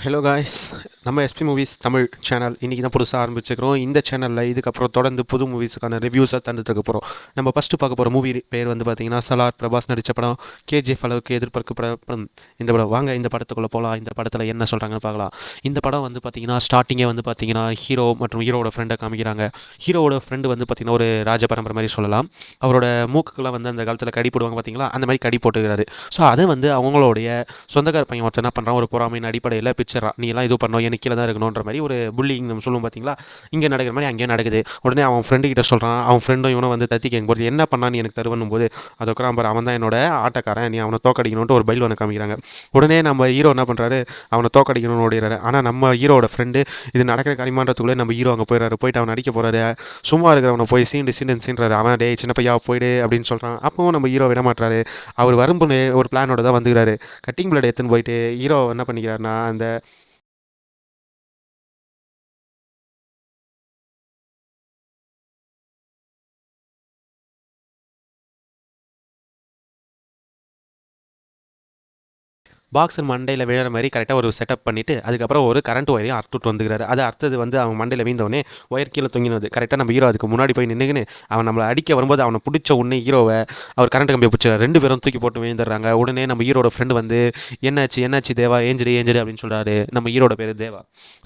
Hello guys, நம்ம SP movies Tamil channel இன்றைக்கி தான் புதுசாக ஆரம்பிச்சுக்கிறோம். இந்த சேனலில் இதுக்கப்புறம் தொடர்ந்து புது மூவிஸுக்கான ரிவ்யூஸாக தந்துட்டு இருக்க போகிறோம். நம்ம ஃபஸ்ட்டு பார்க்க போகிற மூவி பேர் வந்து பார்த்திங்கன்னா சலார். பிரபாஸ் நடித்த படம். கேஜிஎஃப் அளவுக்கு எதிர்பார்க்கப்பட படம் இந்த படம். வாங்க இந்த படத்துக்குள்ளே போகலாம். இந்த படத்தில் என்ன சொல்கிறாங்கன்னு பார்க்கலாம். இந்த படம் வந்து பார்த்திங்கன்னா ஸ்டார்டிங்கே வந்து பார்த்திங்கன்னா ஹீரோ மற்றும் ஹீரோவோட ஃப்ரெண்டை காமிக்கிறாங்க. ஹீரோவோட ஃப்ரெண்டு வந்து பார்த்திங்கன்னா ஒரு ராஜ பரம்பரை மாதிரி சொல்லலாம். அவரோட மூக்குக்கெல்லாம் வந்து அந்த காலத்தில் கடி போடுவாங்க பார்த்திங்களா, அந்த மாதிரி கடி போட்டுக்கிறாரு. ஸோ அதை வந்து அவங்களுடைய சொந்தக்கார பையன் ஒருத்தர் என்ன பண்ணுறான், ஒரு பொறாமையின் அடிப்படையில் பிச்சரா நீ எல்லாம் இது பண்ணோம், எனக்கு கீழே தான் இருக்கணுன்ற மாதிரி ஒரு புல்லிங் நம்ம சொல்லுவோம் பார்த்தீங்களா, இங்கே நடக்கிற மாதிரி அங்கேயும் நடக்குது. உடனே அவன் ஃப்ரெண்டு கிட்ட சொல்கிறான். அவன் ஃப்ரெண்டும் இவனும் வந்து தத்தி கேட்கும்போது என்ன பண்ணான்னு எனக்கு தருவனும் போது அதுக்கப்புறம் பாரு அவன் தான் என்னோட ஆட்டக்காரன், நீ அவனை தோக்கடிக்கணுன்ட்டு ஒரு பைல் ஒன்று காமிக்கிறாங்க. உடனே நம்ம ஹீரோ என்ன பண்ணுறாரு, அவனை தோக்கடிக்கணும்னு ஓடிறாரு. ஆனால் நம்ம ஹீரோட ஃப்ரெண்டு இது நடக்கிற களிமான்றதுக்குள்ளே நம்ம ஹீரோ அங்கே போயிடறாரு. போயிட்டு அவன் அடிக்க போகிறாரு. சும்மா இருக்கிறவனை போய் சீன்றாரு. அவன் டே சின்ன பையா போயிடு அப்படின்னு சொல்கிறான். அப்பவும் நம்ம ஹீரோ விட மாட்டாரு. அவர் வரும்புன்னு ஒரு பிளானோட தான் வந்துக்கிறாரு. கட்டிங் பிளேட் எடுத்துன்னு போயிட்டு ஹீரோ என்ன பண்ணிக்கிறாருன்னா அந்த பாக்ஸர் மண்டையில் விழுற மாதிரி கரெக்டாக ஒரு செட்டப் பண்ணிவிட்டு அதுக்கப்புறம் ஒரு கரண்ட் ஒயரையும் அறுத்துட்டு வந்துக்கிறாரு. அது அறுத்தது வந்து அவன் மண்டையில் வீழ்ந்தவொடனே ஒயர் கீழே தொங்கினது கரெக்டாக நம்ம ஹீரோ அதுக்கு முன்னாடி போய் நின்றுக்கின்னு அவன் நம்மளை அடிக்க வரும்போது அவனை பிடிச்ச உடனே ஹீரோவை அவர் கரண்ட் கம்பியை பிடிச்சார். ரெண்டு பேரும் தூக்கி போட்டு விழுந்துடுறாங்க. உடனே நம்ம ஹீரோட ஃப்ரெண்டு வந்து என்னாச்சு தேவா, ஏஞ்சடி அப்படின்னு சொல்கிறாரு. நம்ம ஹீரோட பேர் தேவா.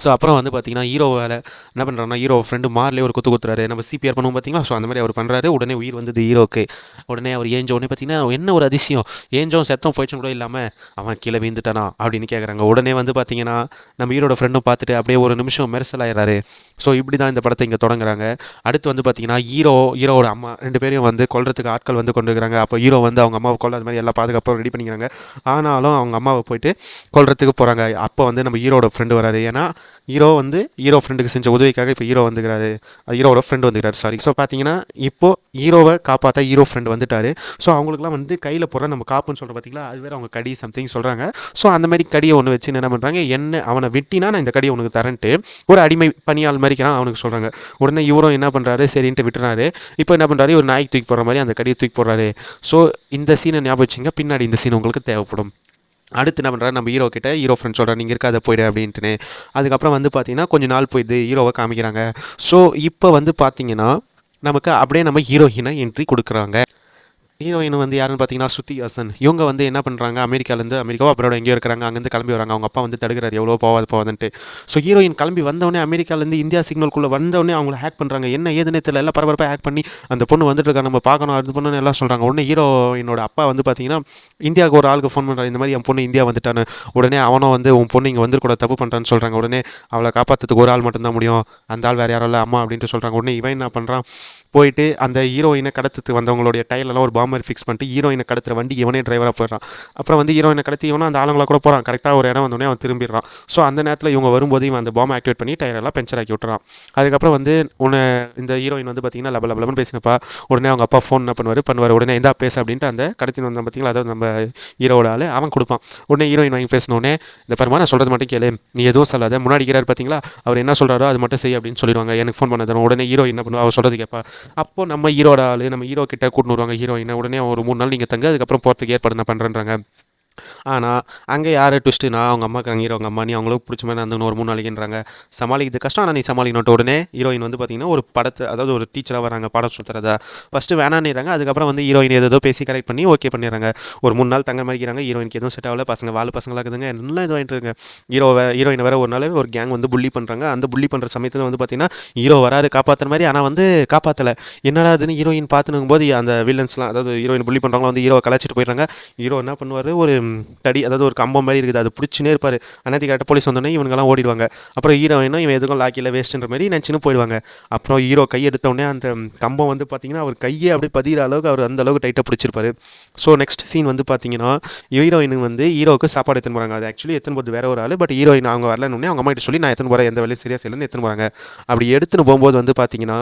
ஸோ அப்புறம் வந்து பார்த்தீங்கன்னா ஹீரோவில் என்ன பண்ணுறாங்கன்னா ஹீரோ ஃப்ரெண்டு மார்லேயே ஒரு குத்துறாரு. நம்ம சிபிஆர் பண்ணுவோம் பார்த்தீங்களா, ஸோ அந்த மாதிரி அவர் பண்ணுறாரு. உடனே உயிர் வந்தது ஹீரோக்கு. உடனே அவர் ஏஞ்ச உடனே பார்த்தீங்கன்னா என்ன ஒரு அதிசயம், ஏஞ்சோம் செத்தம் போயிடுச்சும் கூட இல்லாமல் அவன் கீழே வீழ்ந்துட்டானா அப்படின்னு கேட்குறாங்க. உடனே வந்து பார்த்தீங்கன்னா நம்ம ஹீரோட ஃப்ரெண்டும் பார்த்துட்டு அப்படியே ஒரு நிமிஷம் மெர்சல் ஆயிடுறாரு. ஸோ இப்படி தான் இந்த படத்தை இங்கே தொடங்குறாங்க. அடுத்து வந்து பார்த்தீங்கன்னா ஹீரோவோட அம்மா ரெண்டு பேரையும் வந்து கொல்றதுக்கு ஆட்கள் வந்து கொண்டு இருக்கிறாங்க. அப்போ ஹீரோ வந்து அவங்க அம்மாவை கொல்ல அது மாதிரி எல்லா பாதுகாப்பாக ரெடி பண்ணிக்கிறாங்க. ஆனாலும் அவங்க அம்மாவை போயிட்டு கொல்றதுக்கு போகிறாங்க. அப்போ வந்து நம்ம ஹீரோட ஃப்ரெண்டு வராரு. ஏன்னா ஹீரோ ஃப்ரெண்டுக்கு செஞ்ச உதவிக்காக இப்போ ஹீரோ வந்துக்கிறாரு. ஹீரோட ஃப்ரெண்டு வந்துக்கிறாரு, சாரி. ஸோ பார்த்தீங்கன்னா இப்போ ஹீரோவை காப்பாற்ற ஹீரோ ஃப்ரெண்டு வந்துட்டாரு. ஸோ அவங்களுக்குலாம் வந்து கையில் போடுற நம்ம காப்புன்னு சொல்கிற பார்த்தீங்களா, அது வேறு அவங்க கடி சம்திங் சொல்கிறாங்க. ஸோ அந்த மாதிரி கடியை ஒன்று வச்சு என்ன பண்ணுறாங்க, அவனை வெட்டினா நான் இந்த கடியை உனக்கு தரேன்ட்டு ஒரு அடிமை பணியாள் மாதிரிக்கிறான் அவனுக்கு சொல்கிறாங்க. உடனே இவரும் என்ன பண்ணுறாரு, சரின்ட்டு விட்டுறாரு. இப்போ என்ன பண்ணுறாரு, ஒரு நாய்க்கு தூக்கி போடுற மாதிரி அந்த கடியை தூக்கி போடுறாரு. ஸோ இந்த சீனை ஞாபகம் வச்சுங்க, பின்னாடி இந்த சீன் உங்களுக்கு தேவைப்படும். அடுத்து என்ன பண்ணுறாரு, நம்ம ஹீரோ ஃப்ரெண்ட் சொல்கிறார் நீங்கள் இருக்காத போயிடு அப்படின்ட்டுன்னு. அதுக்கப்புறம் வந்து பார்த்தீங்கன்னா கொஞ்சம் நாள் போயிடுது, ஹீரோவை காமிக்கிறாங்க. ஸோ இப்போ வந்து பார்த்தீங்கன்னா நமக்கு அப்படியே நம்ம ஹீரோயினை என்ட்ரி கொடுக்குறாங்க. ஹீரோயின் வந்து யாருன்னு பார்த்தீங்கன்னா ஸ்ருதி ஹாசன். இவங்க வந்து என்ன பண்ணுறாங்க, அமெரிக்காவோ அப்புறம் எங்கேயோ இருக்கிறாங்க. அங்கேருந்து கிளம்பி வராங்க. அவங்க அப்பா வந்து தடுக்கிறாரு, எவ்வளோ போவாதுன்ட்டு. ஸோ ஹீரோயின் கிளம்பி வந்தவொடனே அமெரிக்காலேருந்து இந்தியா சிக்னலுக்குள்ளே வந்தவொடனே அவங்கள ஹேக் பண்ணுறாங்க. என்ன ஏதுன்னு தெரியல, எல்லாம் பரபரப்பாக ஹேக் பண்ணி அந்த பொண்ணு வந்துட்டு இருக்கா, நம்ம பார்க்கணும் அது பொண்ணு எல்லாம் சொல்கிறாங்க. உடனே ஹீரோயினோட அப்பா வந்து பார்த்தீங்கன்னா இந்தியாவுக்கு ஒரு ஆளுக்கு ஃபோன் பண்ணுறாரு, இந்த மாதிரி என் பொண்ணு இந்தியா வந்துட்டான்னு. உடனே அவனும் வந்து உன் பொண்ணு இங்கே வந்துருக்கூட தப்பு பண்ணுறான்னு சொல்கிறாங்க. உடனே அவளை காப்பாற்றுறதுக்கு ஒரு ஆள் மட்டும்தான் முடியும், அந்த ஆள் வேறு யாரும் இல்லை அம்மா அப்படின்ட்டு சொல்கிறாங்க. உடனே இவன் என்ன பண்ணுறான், போயிட்டு அந்த ஹீரோயினை கடத்துக்கு வந்தவங்களுடைய டைலெல்லாம் ஒரு பாம்பர் ஃபிக்ஸ் பண்ணிட்டு ஹீரோயினை கடத்துகிற வண்டி இவனே டிரைவராக போயிடறான். அப்புறம் வந்து ஹீரோயினை கடத்தி இவனும் அந்த ஆளுங்களை கூட போகிறான். கரெக்டாக ஒரு இடம் வந்தோடனே அவன் திரும்பிடுறான். ஸோ அந்த நேரத்தில் இவங்க வரும்போது இவன் அந்த பாம்பை ஆக்டிவேட் பண்ணி டயரெல்லாம் பஞ்சர் ஆக்கி விட்டுறான். அதுக்கப்புறம் வந்து இந்த ஹீரோயின் வந்து பார்த்தீங்கன்னா லபலபலன்னு பேசினப்பா. உடனே அவங்க அப்பா ஃபோன் என்ன பண்ணுவார், உடனே எந்தா பேச அப்படின்ட்டு அந்த கடத்தின்னு வந்தான் பார்த்தீங்களா, அதாவது நம்ம ஹீரோட ஆள் அவன் கொடுப்பான். உடனே ஹீரோயின் வாங்கி பேசினோடனே இந்த பரமா நான் சொல்கிறது மட்டும் கேளு, நீ எதுவும் சொல்லாத, முன்னாடி இருக்கிறார் பார்த்தீங்களா அவர் என்ன சொல்கிறாரோ அது மட்டும் செய் அப்படின்னு சொல்லிடுவாங்க. எனக்கு ஃபோன் பண்ண தரும். உடனே ஹீரோயின் என்ன பண்ணுவா, அவர் சொல்கிறது கேட்பா. அப்போது நம்ம ஹீரோட ஆள் நம்ம ஹீரோ கிட்ட கூட்டின்னு வருவாங்க ஹீரோயினை. உடனே ஒரு 3 நாள் நீங்கள் தங்க, அதுக்கப்புறம் போகிறதுக்கு ஏற்பாடு நான் பண்ணுறேன்றாங்க. ஆனால் அங்கே யார் ட்விஸ்ட்டுனா அவங்க அம்மாக்கு ஹீரோ அவங்க அம்மா நீ அவங்களுக்கு பிடிச்ச மாதிரி அந்த ஒரு 3 நாளைக்குன்றாங்க. சமாளிக்கிறது கஷ்டம், ஆனால் நீ சமாளிக்கணுட்டு. உடனே ஹீரோயின் வந்து பார்த்தீங்கன்னா ஒரு படத்தை, அதாவது ஒரு டீச்சராக வராங்க பாடம் சுற்றுறதா. ஃபஸ்ட்டு வேணான்னுறாங்க. அதுக்கப்புறம் வந்து ஹீரோயின் ஏதோ பேசி கரெக்ட் பண்ணி ஓகே பண்ணிடுறாங்க. ஒரு 3 நாள் தங்க மாதிரிக்கிறாங்க. ஹீரோயினுக்கு எதுவும் செட் ஆகல. பசங்களாக இருக்குதுங்க, நல்லா இது வாங்கிட்டு இருங்க. ஹீரோயின் வேறு ஒரு நாள் ஒரு கேங் வந்து புள்ளி பண்ணுறாங்க. அந்த புள்ளி பண்ணுற சமயத்தில் வந்து பார்த்தீங்கன்னா ஹீரோ வராது காப்பாற்றுற மாதிரி, ஆனால் வந்து காப்பாற்றலை. என்னடா அதுன்னு ஹீரோயின் பார்த்துனுக்கும் போது அந்த வில்லன்ஸ்லாம், அதாவது ஹீரோயின் புள்ளி பண்ணுறவங்க வந்து ஹீரோவை கலாச்சிட்டு போயிடுறாங்க. ஹீரோ என்ன பண்ணுவார், ஒரு தடி, அதாவது ஒரு கம்பம் மாதிரி இருக்குது, அது பிடிச்சினே இருப்பார். அன்னைக்கு கரெக்டாக போலீஸ் வந்தோடனே இவங்கெல்லாம் ஓடிடுவாங்க. அப்புறம் ஹீரோயினும் இவன் எதுக்கும் லாக்கியில் வேஸ்ட்டுன்ற மாதிரி நினச்சின்னு போயிடுவாங்க. அப்புறம் ஹீரோ கை எடுத்தோடனே அந்த கம்பம் வந்து பார்த்தீங்கன்னா அவர் கையை அப்படியே பதிகிற அளவுக்கு அவர் அந்த அளவுக்கு டைட்டாக பிடிச்சிருப்பாரு. ஸோ நெக்ஸ்ட் சீன் வந்து பார்த்தீங்கன்னா ஹீரோயினுக்கு வந்து ஹீரோவுக்கு சாப்பாடு எடுத்துன்னு போகிறாங்க. அது ஆக்சுவலி எடுத்துன்னு போது வேற ஒரு ஆள், பட் ஹீரோயின் அவங்க வரலன்னு அவங்க அம்மா கிட்ட சொல்லி நான் எடுத்துன்னு போகிறேன், எந்த வேலையும் சரியாக செய்யலன்னு எடுத்துன்னு போகிறாங்க. அப்படி எடுத்துன்னு போகும்போது வந்து பார்த்தீங்கன்னா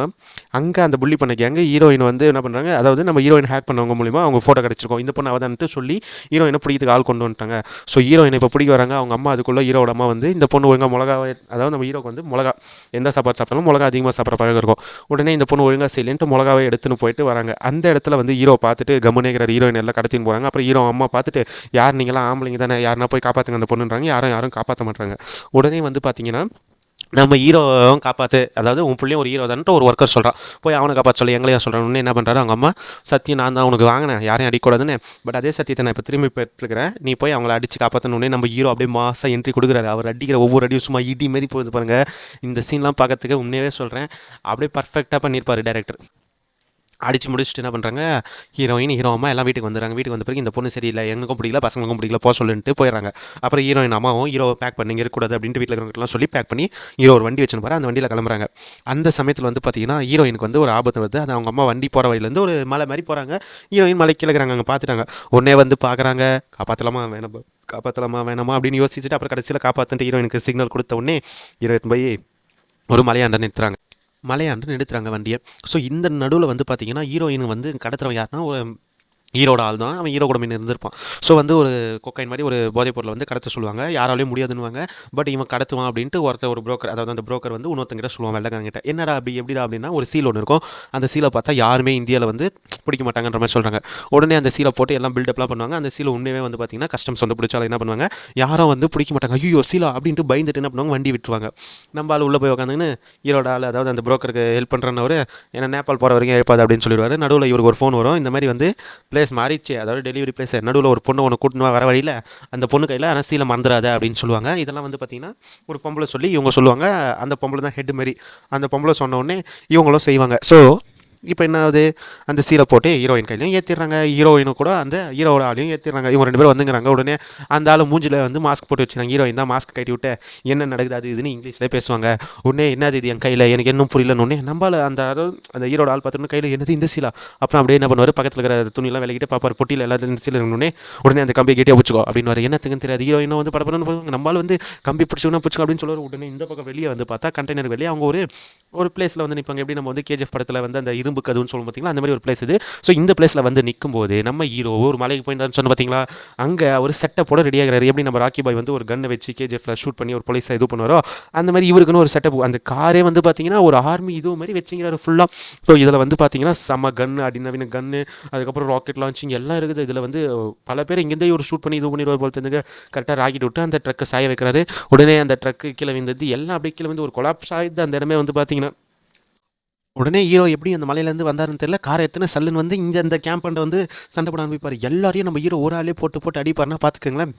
அங்கே அந்த புள்ளி பண்ண கேங்க ஹீரோயின் வந்து என்ன பண்ணுறாங்க, அதாவது நம்ம ஹீரோயின் ஹேக் பண்ணவங்க மூலிமா அவங்க ஃபோட்டோ கிடச்சிருக்கோம், இந்த பொண்ணு அவதான்ட்டு சொல்லி ஹீரோயினை பிடிக்கிறதுக்கு ஆள் கொண்டு வந்துட்டாங்க. ஸோ ஹீரோயினை இப்போ பிடிக்க வராங்க. அவங்க அம்மா அதுக்குள்ளே ஹீரோட அம்மா வந்து இந்த பொண்ணு ஒழுங்காக மிளகாவை, அதாவது நம்ம ஹீரோக்கு வந்து மிளகா எந்த சாப்பாடு சாப்பிட்டாலும் மிளகா அதிகமாக சாப்பிட்ற பழக்கம் இருக்கும். உடனே இந்த பொண்ணு ஒழுங்காக செய்யலேன்ட்டு மிளகாவை எடுத்துன்னு போயிட்டு வராங்க. அந்த இடத்துல வந்து ஹீரோ பார்த்துட்டு கம்முனேங்கிற ஹீரோயின் எல்லாம் கடத்தின்னு போகிறாங்க. அப்புறம் ஹீரோ அம்மா பார்த்துட்டு, யார் நீங்களாம் ஆம்பளைங்க தானே, யாருன்னா போய் காப்பாற்றுங்க அந்த பொண்ணுன்றாங்க. யாரும் காப்பாற்ற மாட்டாங்க. உடனே வந்து பார்த்தீங்கன்னா நம்ம ஹீரோவும் காப்பாற்று, அதாவது உன் பிள்ளையும் ஒரு ஹீரோ தான்ட்டு ஒரு ஒர்க்கர் சொல்கிறான். போய் அவனை காப்பாற்ற சொல்லி எங்களையும் சொல்கிறான்னு என்ன பண்ணுறாரு அவங்க அம்மா, சத்தியம் நான் தான் உனக்கு வாங்கினேன், யாரையும் அடிக்கூடாதுன்னு. பட் அதே சத்தியத்தை நான் இப்போ திரும்பி பெற்றுக்கிறேன், நீ போய் அவங்கள அடித்து காப்பாற்றணுன்னே நம்ம ஹீரோ அப்படியே மாசாக என்ட்ரி கொடுக்குறாரு. அவர் அடிக்கிற ஒவ்வொரு அடியும் சும்மா இடி மாரி போகுது பாருங்கள். இந்த சீன்லாம் பார்க்கறதுக்கு உண்மையாகவே சொல்கிறேன், அப்படியே பர்ஃபெக்டாக பண்ணியிருப்பார் டேரக்டர். அடித்து முடிச்சுட்டு என்ன பண்ணுறாங்க, ஹீரோயின் ஹீரோ அம்மா எல்லாம் வீட்டுக்கு வந்துடுறாங்க. வீட்டுக்கு வந்த பிறகு இந்த பொண்ணு சரியில்லை, எனக்கும் பிடிக்கல பசங்களுக்கும் பிடிக்கல போக சொல்லிட்டு போயிடுறாங்க. அப்புறம் ஹீரோயின் அம்மாவும் ஹீரோவை பேக் பண்ணி இங்கே இருக்கக்கூடாது அப்படின்ட்டு வீட்டில் இருக்கிறவங்கலாம் சொல்லி பேக் பண்ணி ஹீரோ ஒரு வண்டி வச்சுன்னு போகிறார். அந்த வண்டியில் கிளம்புறாங்க. அந்த சமயத்தில் வந்து பார்த்தீங்கன்னா ஹீரோயினுக்கு வந்து ஒரு ஆபத்து வருது. அது அவங்க அம்மா வண்டி போகிற வழியிலேருந்து ஒரு மலை மாதிரி போகிறாங்க. ஹீரோயின் மலை கிழக்குறாங்க. அங்கே பார்த்துட்டாங்க. உடனே வந்து பார்க்குறாங்க, காப்பாற்றலாமா வேணாமா அப்படின்னு யோசிச்சுட்டு அப்புறம் கடைசியில் காப்பாற்றிட்டு ஹீரோயினுக்கு சிக்னல் கொடுத்த உடனே ஹீரோயின் போய் ஒரு மலையாண்ட நிறுத்துறாங்க. நிறுத்துறாங்க வண்டியை. ஸோ இந்த நடுவில் வந்து பார்த்தீங்கன்னா ஹீரோயின் வந்து கடத்துறவன் யாருன்னா ஹீரோட ஆள் தான். அவன் ஹீரோ கூட மீன் இருந்திருப்பான். ஸோ வந்து ஒரு கொக்கைன் மாதிரி ஒரு போதைப் பொருளை வந்து கடத்த சொல்லுவாங்க. யாராலையும் முடியாதுன்னுவாங்க. பட் இவன் கடத்துவான் அப்படின்ட்டு ஒரு புரோக்கர், அதாவது அந்த புரோக்கர் வந்து இன்னொருத்தங்கிட்ட சொல்லுவான், வெள்ளக்காரங்கிட்ட. என்னடா அப்படி எப்படிடா அப்படின்னா ஒரு சீல் ஒன்று இருக்கும். அந்த சீலை பார்த்தா யாருமே இந்தியாவில் வந்து பிடிக்க மாட்டாங்கன்ற மாதிரி சொல்கிறாங்க. உடனே அந்த சீலை போட்டு எல்லாம் பில்டப்லாம் பண்ணுவாங்க. அந்த சீலை உண்மையே வந்து பார்த்தீங்கன்னா கஸ்டம்ஸ் வந்து பிடிச்சாலும் என்ன பண்ணுவாங்க, யாரும் வந்து பிடிக்க மாட்டாங்க. ஐயோ சீலா அப்படின்ட்டு பயந்துட்டு என்ன பண்ணுவாங்க, வண்டி விட்டுருவாங்க. நம்ம ஆள் உள்ளே போய் உட்காந்துன்னு ஹீரோட ஆள், அதாவது அந்த புரோக்கருக்கு ஹெல்ப் பண்ணுறன்னு ஏன்னா நேபாள் போகிற வரைக்கும் எழுப்பாது அப்படின்னு சொல்லிடுவார். நடுவில் இவருக்கு ஒரு ஃபோன் வரும், இந்த மாதிரி வந்து பிளேஸ் மாறிடுச்சு, அதாவது டெலிவரி பிளேஸ், நடுவில் ஒரு பொண்ணு ஒன்று கூட்டின்னு வர வழியில் அந்த பொண்ணு கையில் ஆனால் சீலை மறந்துடாத அப்படின்னு சொல்லுவாங்க. இதெல்லாம் வந்து பார்த்தீங்கன்னா ஒரு பொம்பளை சொல்லி இவங்க சொல்லுவாங்க. அந்த பொம்பளை தான் ஹெட் மாரி. அந்த பொம்பளை சொன்ன உடனே இவங்களும் செய்வாங்க. ஸோ இப்போ என்ன ஆகுது, அந்த சீலை போட்டு ஹீரோயின் கையிலையும் ஏற்றிடுறாங்க, ஹீரோயினும் கூட அந்த ஹீரோட ஆளையும் ஏற்றிடுறாங்க. இவங்க 2 பேரும் வந்துங்கிறாங்க. உடனே அந்த ஆள் மூஞ்சில் வந்து மாஸ்க் போட்டு வச்சுருந்தாங்க. ஹீரோயின் தான் மாஸ்க் கட்டி விட்டு என்ன நடக்குது அது இதுன்னு இங்கிலீஷ்லேயே பேசுவாங்க. உடனே என்னது இது என் கையில், எனக்கு இன்னும் புரியலன்னு நம்மளால் அந்த ஹீரோட ஆள் பார்த்துட்டு கையில் என்னது இந்த சீலா. அப்புறம் அப்படியே என்ன பண்ணுவார், பக்கத்தில் இருக்கிற துணியெல்லாம் விலகிட்டு பார்ப்பார், பொட்டியில் எல்லாத்தையும் இந்த சீலை இருக்கணுன்னே உடனே அந்த கம்பியை கேட்டே பிடிச்சிக்கோ அப்படின்னு என்னத்துக்குன்னு தெரியாது. ஹீரோயினும் வந்து படப்படன்னு நம்மளால் வந்து கம்பி பிடிச்சிக்கணும் அப்படின்னு சொல்லுவார். உடனே இந்த பக்கம் வெளியே வந்து பார்த்தா கண்டெய்னர் வெளியே அவங்க ஒரு பிளேஸில் வந்து நிற்பாங்க. எப்படி நம்ம வந்து கேஜிஎஃப் படத்தில் வந்து அந்த இரும்பு கதுன்னு சொல்லுவோம் பார்த்தீங்களா, அந்த மாதிரி ஒரு பிளேஸ் இது. ஸோ இந்த பிளேஸில் வந்து நிற்கும்போது நம்ம ஹீரோ ஒரு மலைக்கு போயிருந்தாருன்னு சொன்ன பார்த்தீங்களா, அங்கே ஒரு செட்டப்போட ரெடி ஆகிறாரு. எப்படி நம்ம ராக்கி பாய் வந்து ஒரு கன்னை வச்சு கேஜிஎஃப்ல ஷூட் பண்ணி ஒரு போலீஸை இது பண்ணுவாரோ அந்த மாதிரி இவருக்குன்னு ஒரு செட்டப். அந்த காரே வந்து பார்த்தீங்கன்னா ஒரு ஆர்மி இது மாதிரி வச்சுங்கிறாரு ஃபுல்லாக. ஸோ இதில் வந்து பார்த்தீங்கன்னா செம்ம கன்று, அடிநவீன கன்று, அதுக்கப்புறம் ராக்கெட் லான்ச்சிங் எல்லாம் இருக்குது. இதில் வந்து பல பேர் இங்கேருந்தே ஒரு ஷூட் பண்ணி இது பண்ணிடுவார் போல் தெரிஞ்சுங்க. கரெக்டாக ராக்கெட் விட்டு அந்த ட்ரக்கை சாய வைக்கிறாரு. உடனே அந்த ட்ரக்கு கீழே விழுந்தது எல்லாம் அப்படியே கீழே வந்து ஒரு கொலாப்ஸ் ஆகிடுது அந்த இடமே வந்து பார்த்தீங்கன்னா. உடனே ஹீரோ எப்படி அந்த மலையிலேருந்து வந்தாருன்னு தெரியல, காரை எத்தனை சல்லுன்னு வந்து இங்கே அந்த கேம்பண்டை வந்து சண்டை போட ஆரம்பிப்பார். எல்லாரையும் நம்ம ஹீரோ ஒரு ஆளே போட்டு அடிப்பார்னா பார்த்துக்கோங்களேன்.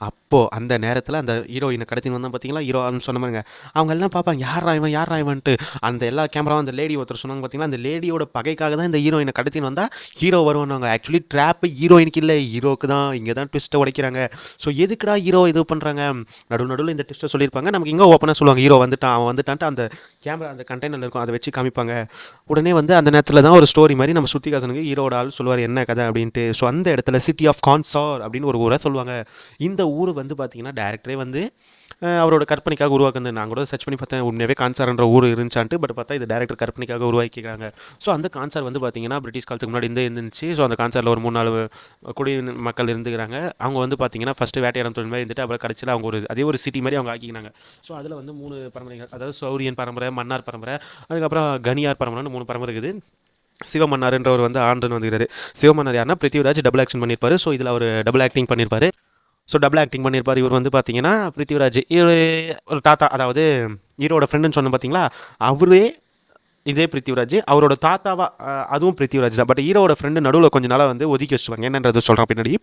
அப்போது அந்த நேரத்தில் அந்த ஹீரோயினை கடத்தின்னு வந்தால் பார்த்தீங்களா, ஹீரோன்னு சொன்ன மாதிரிங்க அவங்க எல்லாம் பார்ப்பாங்க, யார் ராய்வன்ட்டு. அந்த எல்லா கேமராவும் அந்த லேடி ஒருத்தர் சொன்னாங்க பார்த்தீங்களா, அந்த லேடியோட பகைக்காக தான் இந்த ஹீரோயினை கடத்தின்னு வந்தால் ஹீரோ வருவாங்க. ஆக்சுவலி ட்ராப்பு ஹீரோயினுக்கு இல்லை, ஹீரோக்கு தான். இங்கே தான் ட்விஸ்ட்டை உடைக்கிறாங்க. ஸோ எதுக்குடா ஹீரோ இது பண்ணுறாங்க, நடுவில் இந்த ட்விஸ்ட்டை சொல்லியிருப்பாங்க. நமக்கு இங்கே ஓப்பனாக சொல்லுவாங்க, ஹீரோ வந்துட்டான் அவன் வந்துட்டான்ட்டு அந்த கேமரா அந்த கண்டெய்னரில் இருக்கும், அதை வச்சு காமிப்பாங்க. உடனே வந்து அந்த நேரத்தில் தான் ஒரு ஸ்டோரி மாதிரி நம்ம ஸ்ருதிஹாசனுக்கு ஹீரோட ஆள் சொல்லுவார் என்ன கதை அப்படின்ட்டு. ஸோ அந்த இடத்துல சிட்டி ஆஃப் கான்சார் அப்படின்னு ஒரு ஊரை சொல்லுவாங்க. இந்த ஊர் வந்து பார்த்தீங்கன்னா டேரக்டரே வந்து அவரோட கற்பனைக்காக உருவாக்குது. நான் கூட சர்ச் பண்ணி பார்த்தேன், உண்மையாகவே கான்சார்ன்ற ஊர் இருந்துச்சான்ட்டு. பட் பார்த்தா இது டேரக்டர் கற்பனைக்காக உருவாக்கிக்கிறாங்க. ஸோ அந்த கான்சார் வந்து பார்த்தீங்கன்னா பிரிட்டிஷ் காலத்துக்கு முன்னாடி இருந்துச்சு. ஸோ அந்த கான்சாரில் ஒரு 3-4 குடி மக்கள் இருந்துக்கிறாங்க. அவங்க வந்து பார்த்தீங்கன்னா ஃபஸ்ட்டு வேட்டையாடம் தொழில் மாதிரி இருந்துட்டு அப்புறம் கடைசியில் அவங்க அதே ஒரு சிட்டி மாதிரி அவங்க ஆக்கிக்கிறாங்க. ஸோ அதில் வந்து 3 பரம்பரைகள், அதாவது சௌரியன் பரம்பரை, மன்னார் பரம்பரை, அதுக்கப்புறம் கனியார் பரம்பரைன்னு 3 பரம்பரை இருக்குது. சிவமன்னார்ன்றவர் வந்து ஆண்டுன்னு வந்துக்கிறாரு. சிவமன்னார் யாருன்னா பிருத்திவிராஜ் டபுள் ஆக்ஷன் பண்ணியிருப்பாரு. ஸோ இதில் அவர் டபுள் ஆக்டிங் பண்ணியிருப்பாரு. ஸோ டபுள் ஆக்டிங் பண்ணியிருப்பார். இவர் வந்து பார்த்தீங்கன்னா பிருத்திவிராஜ் இவர் ஒரு தாத்தா, அதாவது ஹீரோட ஃப்ரெண்டுன்னு சொன்ன பார்த்தீங்களா, அவரே இதே பிருத்திவிராஜ். அவரோட தாத்தாவா அதுவும் பிருத்திவிராஜ் தான். பட் ஹீரோட ஃப்ரெண்டு நடுவில் கொஞ்ச நாளாக வந்து ஒதுக்கி வச்சுருவாங்க, என்னன்றது சொல்கிறேன் பின்னாடி.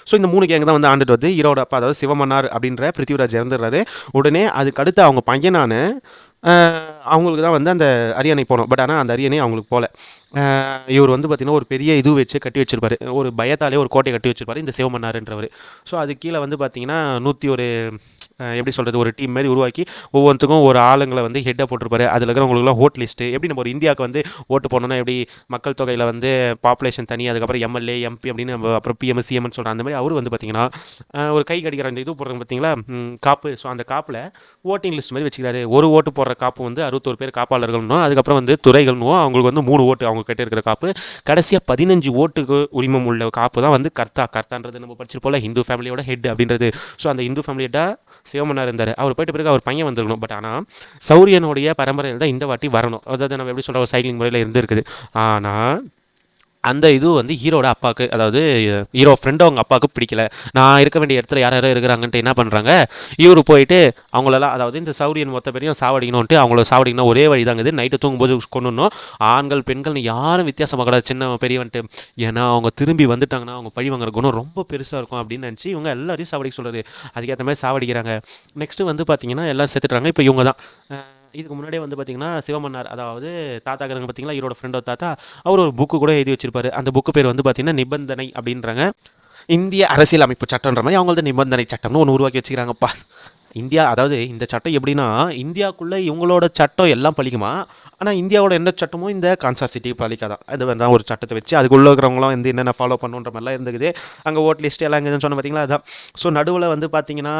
ஸோ இந்த 3 கேங் தான் வந்து ஆண்டுட்டு வந்து ஹீரோட அப்பா, அதாவது சிவமன்னார் அப்படின்ற பிருத்திவிராஜ் இறந்துடுறாரு. உடனே அதுக்கு அடுத்து அவங்க பையனான அவங்களுக்கு தான் வந்து அந்த அரியணை போனோம். பட் ஆனால் அந்த அரியணை அவங்களுக்கு போகல. இவர் வந்து பார்த்திங்கன்னா ஒரு பெரிய இது வச்சு கட்டி வச்சிருப்பாரு, ஒரு பயத்தாலே ஒரு கோட்டையை கட்டி வச்சிருப்பாரு இந்த சிவமன்னார்ன்றவர். ஸோ அது கீழே வந்து பார்த்திங்கன்னா 101 எப்படி சொல்கிறது, ஒரு டீம் மாதிரி உருவாக்கி ஒவ்வொருத்துக்கும் ஒரு ஆளுங்களை வந்து ஹெட்டாக போட்டிருப்பாரு. அதில் இருக்கிறவங்களுக்குலாம் ஓட் லிஸ்ட்டு எப்படி நம்ம ஒரு இந்தியாவுக்கு வந்து ஓட்டு போடணும்னா எப்படி மக்கள் தொகையில் வந்து பாப்புலேஷன் தனி, அதுக்கப்புறம் எம்எல்ஏ எம்பி அப்படின்னு நம்ம அப்புறம் பிஎம் சிஎம்னு சொல்கிறோம். அந்த மாதிரி அவர் வந்து பார்த்திங்கன்னா ஒரு கை கடிக்கிற அந்த இது போடுறாங்க பார்த்தீங்களா, காப்பு. ஸோ அந்த காப்பில் ஓட்டிங் லிஸ்ட் மாதிரி வச்சுக்கிறாரு. ஒரு ஓட்டு போடுற காப்பு வந்து 61 பேர் காப்பாளர்கள்னும், அதுக்கப்புறம் வந்து துறைகள்னும் அவங்களுக்கு வந்து 3 ஓட்டு அவங்க கிட்ட இருக்கிற காப்பு. கடைசியாக 15 ஓட்டுக்கு உரிமம் உள்ள காப்பு தான் வந்து கர்த்தான்றது நம்ம படிச்சிருப்போம்ல, ஹிந்து ஃபேமிலியோட ஹெட் அப்படின்றது. ஸோ அந்த இந்து ஃபேமிலியோட சிவமன்னார் இருந்தார். அவர் போயிட்ட பிறகு அவர் பையன் வந்துருக்கணும். பட் ஆனால் சௌரியனுடைய பரம்பரையில் தான் இந்த வாட்டி வரணும். அதாவது நம்ம எப்படி சொல்கிற ஒரு சைக்கிளிங் முறையில் இருந்துருக்குது. ஆனால் அந்த இது வந்து ஹீரோட அப்பாவுக்கு, அதாவது ஹீரோ ஃப்ரெண்டு அவங்க அப்பாவுக்கு பிடிக்கல. நான் இருக்க வேண்டிய இடத்துல யார் யாரோ இருக்கிறாங்கன்ட்டு என்ன பண்ணுறாங்க, இவர் போயிட்டு அவங்களெல்லாம், அதாவது இந்த சௌரியன் மொத்த பேரையும் சாவடிக்கணும்ன்ட்டு அவங்கள சாவடிக்கணும் ஒரே வழி தாங்குது, நைட்டு தூங்கும்போது கொண்டுணும். ஆண்கள் பெண்கள்னு யாரும் வித்தியாசமாக கூடாது, சின்ன பெரியவன்ட்டு. ஏன்னா அவங்க திரும்பி வந்துட்டாங்கன்னா அவங்க பழி வாங்குற குணம் ரொம்ப பெருசாக இருக்கும் அப்படின்னு நினச்சி இவங்க எல்லாரையும் சாவடிக்க சொல்கிறது. அதுக்கேற்ற மாதிரி சாவடிக்கிறாங்க. நெக்ஸ்ட்டு வந்து பார்த்திங்கன்னா எல்லோரும் செத்துட்றாங்க. இப்போ இவங்க தான் இதுக்கு முன்னாடியே வந்து பார்த்திங்கன்னா சிவமன்னார், அதாவது தாத்தாக்கிறவங்க பார்த்திங்களா, இவரோட ஃப்ரெண்டோட தாத்தா, அவர் ஒரு புக்கு கூட எழுதி வச்சிருப்பாரு. அந்த புக்கு பேர் வந்து பார்த்திங்கன்னா நிபந்தனை அப்படின்றாங்க. இந்திய அரசியல் அமைப்பு சட்டம்ன்ற மாதிரி அவங்க வந்து நிபந்தனை சட்டம்னு ஒன்று உருவாக்கி வச்சுக்கிறாங்கப்பா. இந்தியா, அதாவது இந்த சட்டம் எப்படின்னா, இந்தியாவுக்குள்ளே இவங்களோட சட்டம் எல்லாம் பழிக்குமா, ஆனால் இந்தியாவோட எந்த சட்டமும் இந்த கான்ஸ்டிடியூஷனுக்கு பழிக்காதான். அது வந்து ஒரு சட்டத்தை வச்சு அதுக்குள்ளே இருக்கிறவங்களாம் வந்து என்னென்ன ஃபாலோ பண்ணுன்ற மாதிரிலாம் இருந்துக்குது. அங்கே ஓட் லிஸ்ட் எல்லாம் எங்கேன்னு சொன்ன பார்த்தீங்களா, அதான். ஸோ நடுவில் வந்து பார்த்திங்கன்னா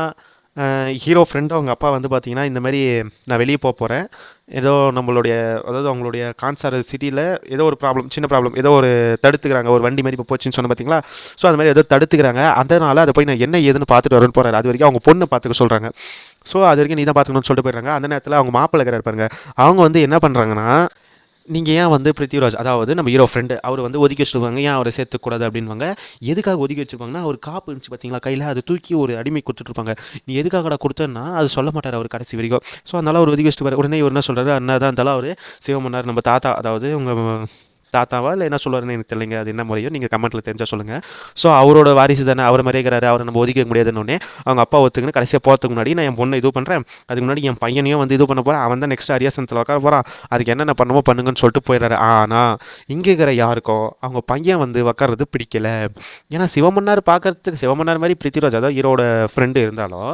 ஹீரோ ஃப்ரெண்டு அவங்க அப்பா வந்து பார்த்திங்கன்னா இந்த மாதிரி நான் வெளியே போகிறேன், ஏதோ நம்மளுடைய, அதாவது அவங்களுடைய கான்சார் சிட்டியில் ஏதோ ஒரு ப்ராப்ளம், சின்ன ப்ராப்ளம், ஏதோ ஒரு தடுத்துக்கிறாங்க, ஒரு வண்டி மாதிரி இப்போ போச்சுன்னு சொன்ன பார்த்தீங்களா. ஸோ அந்த மாதிரி ஏதோ தடுத்துக்கிறாங்க. அதனால் அதை போய் நான் என்ன ஏதுன்னு பார்த்துட்டு வரேன்னு போகிறாரு. அது வரைக்கும் அவங்க பொண்ணை பார்த்துக்க சொல்கிறாங்க. ஸோ அது வரைக்கும் நீ தான் பார்த்துக்கணும்னு சொல்லிட்டு போயிடுறாங்க. அந்த நேரத்தில் அவங்க மாப்பிள்ளை இருப்பாருங்க, அவங்க வந்து என்ன பண்ணுறாங்கன்னா, நீங்கள் ஏன் வந்து பிருத்திவிராஜ், அதாவது நம்ம ஹீரோ ஃப்ரெண்டு, அவர் வந்து ஒதுக்கி வச்சுருவாங்க, ஏன் அவரை சேர்த்துக்கூடாது அப்படின்வாங்க. எதுக்காக ஒதுக்கி வச்சுருப்பாங்கன்னா, அவர் காப்பு இருந்துச்சு பார்த்தீங்களா கையில், அது தூக்கி ஒரு அடிமை கொடுத்துட்ருப்பாங்க. நீ எதுக்காக கொடுத்தேன்னா அது சொல்ல மாட்டார் அவர் கடைசி வரைக்கும். ஸோ அதனால் அவர் ஒதுக்கி வச்சுட்டு உடனே இவர் என்ன சொல்கிறாரு, அண்ணா தான் இருந்தாலும் அவர் சிவமன்னார் நம்ம தாத்தா, அதாவது உங்கள் தாத்தாவா இல்லை என்ன சொல்லுவாருன்னு எனக்கு தெரியலைங்க, அது என்ன முறையோ நீங்கள் கமெண்ட்டில் தெரிஞ்சால் சொல்லுங்கள். ஸோ அவரோட வாரிசு தானே, அவர் மாதிரியே இருக்கிறாரு, அவரை நம்ம ஒதுக்க முடியாதுன்னு அவங்க அப்பா ஒத்துக்குன்னு கடைசியாக போகிறதுக்கு முன்னாடி நான் என் பொண்ணை இது பண்ணுறேன், அதுக்கு முன்னாடி என் பையனையும் வந்து இது பண்ண போகிறேன், அவன் தான் நெக்ஸ்ட் அரியாசனத்தில் உட்கார போகிறான், அதுக்கு என்னென்ன பண்ணுமோ பண்ணுங்கன்னு சொல்லிட்டு போயிடுறாரு. ஆனால் இங்கே இருக்கிற யாருக்கும் அவங்க பையன் வந்து உட்கார்றது பிடிக்கல. ஏன்னா சிவமன்னார் பார்க்கறதுக்கு சிவமன்னார் மாதிரி பிருத்திவிராஜ், அதாவது ஹீரோட ஃப்ரெண்டு இருந்தாலும்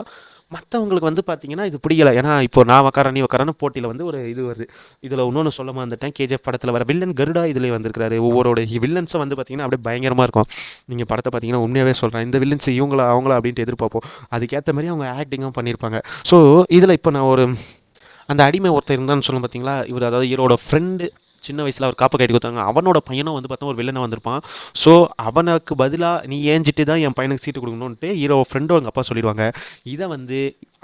மற்றவங்களுக்கு வந்து பார்த்தீங்கன்னா இது பிடிக்கல. ஏன்னா இப்போ நான் உக்காரன் நீ உக்காரன்னு போட்டியில் வந்து ஒரு இது வருது. இதில் இன்னொன்று சொல்ல வந்துட்டேன், கேஜிஎஃப் படத்தில் வர வில்லன் கருடா இதில் வந்திருக்காரு. ஒவ்வொருடைய வில்லன்ஸும் வந்து பார்த்தீங்கன்னா அப்படியே பயங்கரமாக இருக்கும். நீங்கள் படத்தை பார்த்தீங்கன்னா உண்மையாகவே சொல்கிறேன், இந்த வில்லன்ஸ் இவங்களா அவங்களா அப்படின்ட்டு எதிர்பார்ப்போம். அதுக்கேற்ற மாதிரி அவங்க ஆக்டிங்கும் பண்ணியிருப்பாங்க. ஸோ இதில் இப்போ நான் ஒரு அந்த அடிமை ஒருத்தர் இருந்தான்னு சொல்ல பார்த்தீங்களா, இவர் அதாவது ஹீரோட ஃப்ரெண்டு, சின்ன வயசில் அவர் காப்பை கட்டி கொடுத்தாங்க. அவனோட பையனும் வந்து பார்த்தா ஒரு வில்லனை வந்திருப்பான். ஸோ அவனுக்கு பதிலாக நீ ஏஞ்சிட்டு தான் என் பையனுக்கு சீட்டு கொடுக்கணுன்ட்டு ஹீரோ ஃப்ரெண்டும் எங்கள் அப்பா சொல்லிடுவாங்க. இதை வந்து